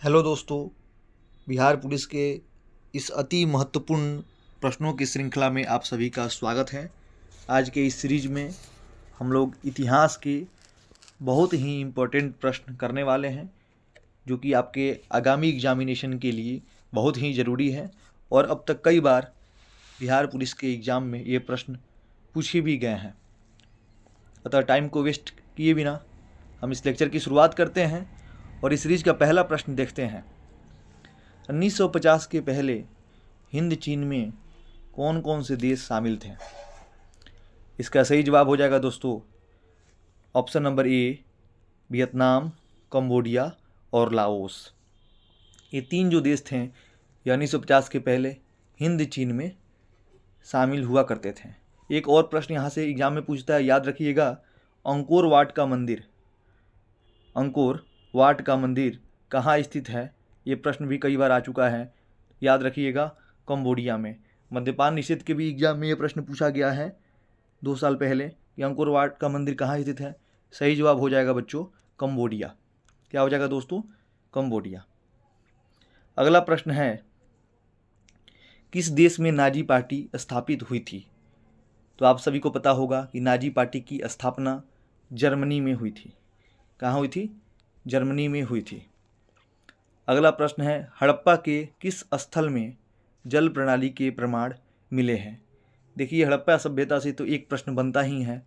Hello दोस्तों। Bihar police के इस अति महत्वपूर्ण प्रश्नों की श्रृंखला में आप सभी का स्वागत है। आज के इस सीरीज में हम लोग इतिहास के बहुत ही इम्पोर्टेंट प्रश्न करने वाले हैं, जो कि आपके आगामी एग्जामिनेशन के लिए बहुत ही ज़रूरी है। और अब तक कई बार बिहार पुलिस के एग्ज़ाम में ये प्रश्न पूछे भी गए हैं। अतः टाइम को वेस्ट किए बिना हम इस लेक्चर की शुरुआत करते हैं और इस सीरीज का पहला प्रश्न देखते हैं। 1950 के पहले हिंद चीन में कौन कौन से देश शामिल थे? इसका सही जवाब हो जाएगा दोस्तों option number A, Vietnam, Cambodia और लाओस। ये तीन जो देश थे ये 1950 के पहले हिंद चीन में शामिल हुआ करते थे। एक और प्रश्न यहाँ से एग्जाम में पूछता है, याद रखिएगा, अंकोर वाट का मंदिर कहाँ स्थित है? ये प्रश्न भी कई बार आ चुका है। याद रखिएगा, कंबोडिया में। मद्यपान निषेध के भी एग्जाम में ये प्रश्न पूछा गया है 2 साल पहले कि अंकोर वाट का मंदिर कहाँ स्थित है। सही जवाब हो जाएगा बच्चों कंबोडिया। क्या हो जाएगा दोस्तों? कंबोडिया। अगला प्रश्न है, किस देश में नाजी पार्टी स्थापित हुई थी? तो आप सभी को पता होगा कि नाजी पार्टी की स्थापना जर्मनी में हुई थी। कहाँ हुई थी? जर्मनी में हुई थी। अगला प्रश्न है, हड़प्पा के किस स्थल में जल प्रणाली के प्रमाण मिले हैं? देखिए, हड़प्पा सभ्यता से तो एक प्रश्न बनता ही है।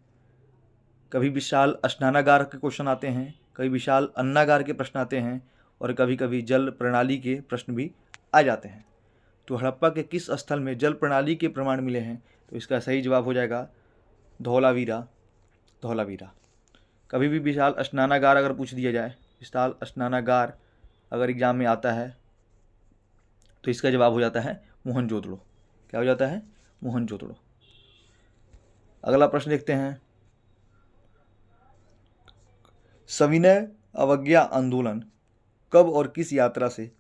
कभी विशाल स्नानागार के क्वेश्चन आते हैं, कभी विशाल अन्नागार के प्रश्न आते हैं और कभी कभी जल प्रणाली के प्रश्न भी आ जाते हैं। तो हड़प्पा के किस स्थल में जल प्रणाली के प्रमाण मिले हैं? तो इसका सही जवाब हो जाएगा धौलावीरा। कभी भी विशाल स्नानागार अगर पूछ दिया जाए, विशाल स्नानागार अगर एग्जाम में आता है तो इसका जवाब हो जाता है मोहनजोदड़ो। क्या हो जाता है? मोहनजोदड़ो। अगला प्रश्न देखते हैं, सविनय अवज्ञा आंदोलन कब और किस यात्रा से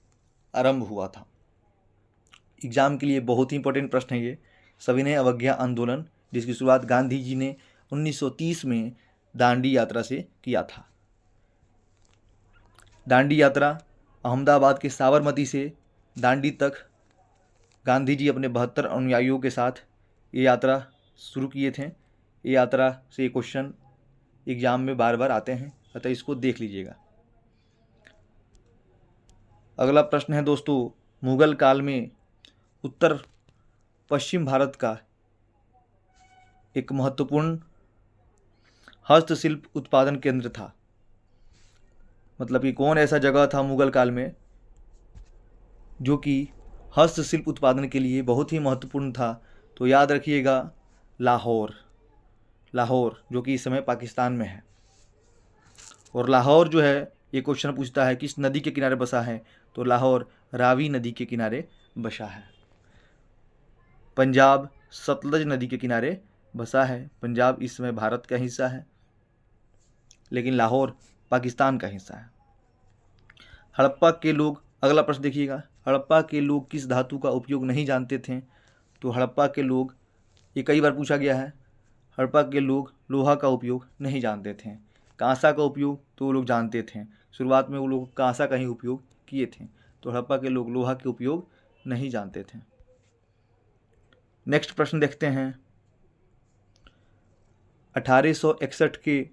आरंभ हुआ था? एग्जाम के लिए बहुत ही इंपॉर्टेंट प्रश्न है ये। सविनय अवज्ञा आंदोलन, जिसकी शुरुआत गांधी जी ने 1930 में दांडी यात्रा से किया था। दांडी यात्रा अहमदाबाद के साबरमती से दांडी तक गांधी जी अपने 72 अनुयायियों के साथ ये यात्रा शुरू किए थे। ये यात्रा से क्वेश्चन एग्जाम में बार बार आते हैं, अतः इसको देख लीजिएगा। अगला प्रश्न है दोस्तों, मुगल काल में उत्तर पश्चिम भारत का एक महत्वपूर्ण हस्तशिल्प उत्पादन केंद्र था। मतलब कि कौन ऐसा जगह था मुगल काल में जो कि हस्तशिल्प उत्पादन के लिए बहुत ही महत्वपूर्ण था? तो याद रखिएगा, लाहौर जो कि इस समय पाकिस्तान में है। और लाहौर जो है, ये क्वेश्चन पूछता है किस नदी के किनारे बसा है? तो लाहौर रावी नदी के किनारे बसा है। पंजाब सतलज नदी के किनारे बसा है। पंजाब इस समय भारत का हिस्सा है, लेकिन लाहौर पाकिस्तान का हिस्सा है। हड़प्पा के लोग, अगला प्रश्न देखिएगा, हड़प्पा के लोग किस धातु का उपयोग नहीं जानते थे? तो हड़प्पा के लोग, ये कई बार पूछा गया है, हड़प्पा के लोग लोहा का उपयोग नहीं जानते थे। कांसा का उपयोग तो वो लोग जानते थे। शुरुआत में वो लोग कांसा का ही उपयोग किए थे। तो हड़प्पा के लोग लोहा के उपयोग नहीं जानते थे। नेक्स्ट प्रश्न देखते हैं, 1861 के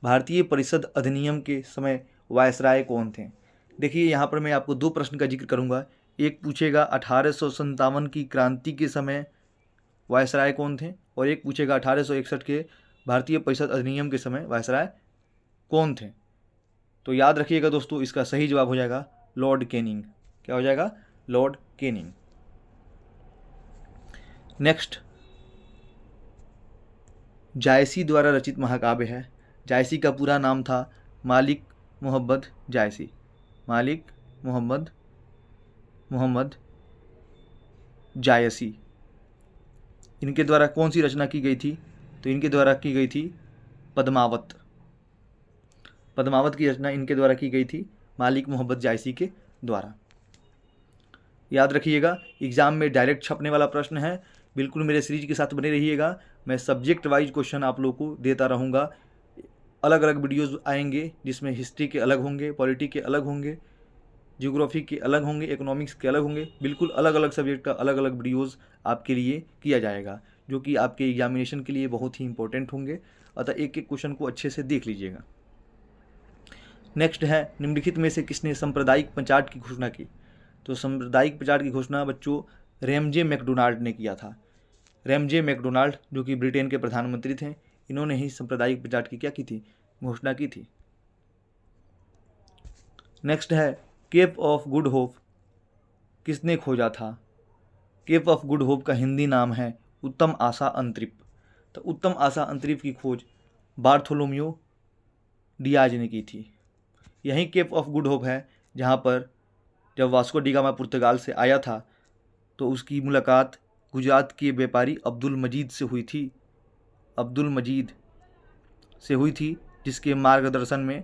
भारतीय परिषद अधिनियम के समय वायसराय कौन थे? देखिए, यहाँ पर मैं आपको 2 प्रश्न का जिक्र करूँगा। एक पूछेगा 1857 की क्रांति के समय वायसराय कौन थे, और एक पूछेगा 1861 के भारतीय परिषद अधिनियम के समय वायसराय कौन थे। तो याद रखिएगा दोस्तों, इसका सही जवाब हो जाएगा लॉर्ड कैनिंग। क्या हो जाएगा? Lord Canning. नेक्स्ट, जायसी द्वारा रचित महाकाव्य है। जायसी का पूरा नाम था मालिक मोहम्मद जायसी। मालिक मोहम्मद जायसी। इनके द्वारा कौन सी रचना की गई थी? तो इनके द्वारा की गई थी पद्मावत। पद्मावत की रचना इनके द्वारा की गई थी, मालिक मोहम्मद जायसी के द्वारा। याद रखिएगा, एग्जाम में डायरेक्ट छपने वाला प्रश्न है। बिल्कुल मेरे सीरीज के साथ बने रहिएगा। मैं सब्जेक्ट वाइज क्वेश्चन आप लोग को देता रहूँगा। अलग अलग वीडियोज़ आएंगे जिसमें हिस्ट्री के अलग होंगे, पॉलिटी के अलग होंगे, ज्योग्राफी के अलग होंगे, इकोनॉमिक्स के अलग होंगे, बिल्कुल अलग अलग सब्जेक्ट का अलग अलग वीडियोज़ आपके लिए किया जाएगा, जो कि आपके एग्जामिनेशन के लिए बहुत ही इंपॉर्टेंट होंगे। अतः एक एक क्वेश्चन को अच्छे से देख लीजिएगा। नेक्स्ट है, निम्नलिखित में से किसने सांप्रदायिक पंचाट की घोषणा की? तो सांप्रदायिक पंचाट की घोषणा बच्चों रैमजे मैकडोनाल्ड ने किया था। रैमजे मैकडोनाल्ड जो कि ब्रिटेन के प्रधानमंत्री थे, इन्होंने ही सांप्रदायिक पंचाट की क्या की थी? घोषणा की थी। नेक्स्ट है, केप ऑफ गुड होप किसने खोजा था? केप ऑफ गुड होप का हिंदी नाम है उत्तम आशा अंतरिप। तो उत्तम आशा अंतरिप की खोज बार्थोलोम्यू डियाज ने की थी। यही केप ऑफ गुड होप है जहाँ पर जब वास्को डी गामा पुर्तगाल से आया था तो उसकी मुलाकात गुजरात के व्यापारी अब्दुल मजीद से हुई थी। अब्दुल मजीद से हुई थी, जिसके मार्गदर्शन में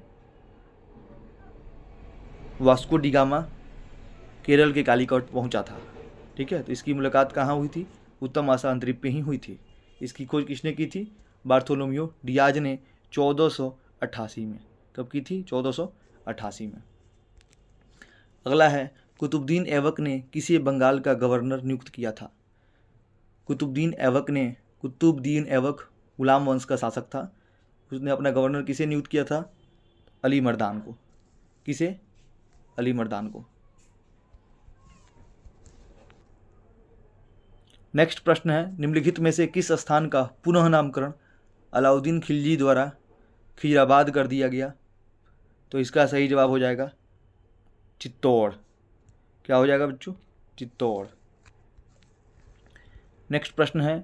वास्को डी गामा केरल के कालीकट पहुंचा था। ठीक है, तो इसकी मुलाकात कहाँ हुई थी? उत्तम आशा अंतरिप पे ही हुई थी। इसकी खोज किसने की थी? बार्थोलोम्यू डियाज ने 1488 में। कब की थी? 1488 में। अगला है, कुतुबुद्दीन ऐबक ने किसे बंगाल का गवर्नर नियुक्त किया था? कुतुबुद्दीन ऐबक गुलाम वंश का शासक था। उसने अपना गवर्नर किसे नियुक्त किया था? अली मर्दान को। किसे? अली मर्दान को। नेक्स्ट प्रश्न है, निम्नलिखित में से किस स्थान का पुनः नामकरण अलाउद्दीन खिलजी द्वारा खिजराबाद कर दिया गया? तो इसका सही जवाब हो जाएगा चित्तौड़। क्या हो जाएगा बच्चों? चित्तौड़। नेक्स्ट प्रश्न है,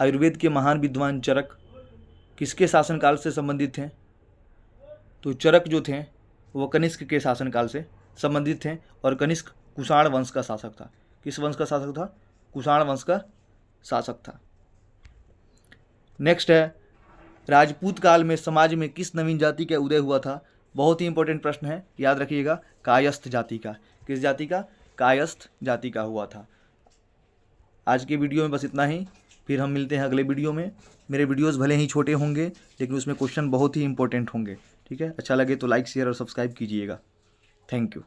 आयुर्वेद के महान विद्वान चरक किसके शासनकाल से संबंधित थे? तो चरक जो थे वो कनिष्क के शासनकाल से संबंधित थे और कनिष्क कुषाण वंश का शासक था। किस वंश का शासक था? कुषाण वंश का शासक था। नेक्स्ट है, राजपूत काल में समाज में किस नवीन जाति का उदय हुआ था? बहुत ही इंपॉर्टेंट प्रश्न है, याद रखिएगा, कायस्थ जाति का। किस जाति का? कायस्थ जाति का हुआ था। आज के वीडियो में बस इतना ही, फिर हम मिलते हैं अगले वीडियो में। मेरे वीडियोस भले ही छोटे होंगे लेकिन उसमें क्वेश्चन बहुत ही इंपॉर्टेंट होंगे। ठीक है, अच्छा लगे तो लाइक शेयर और सब्सक्राइब कीजिएगा। Thank you.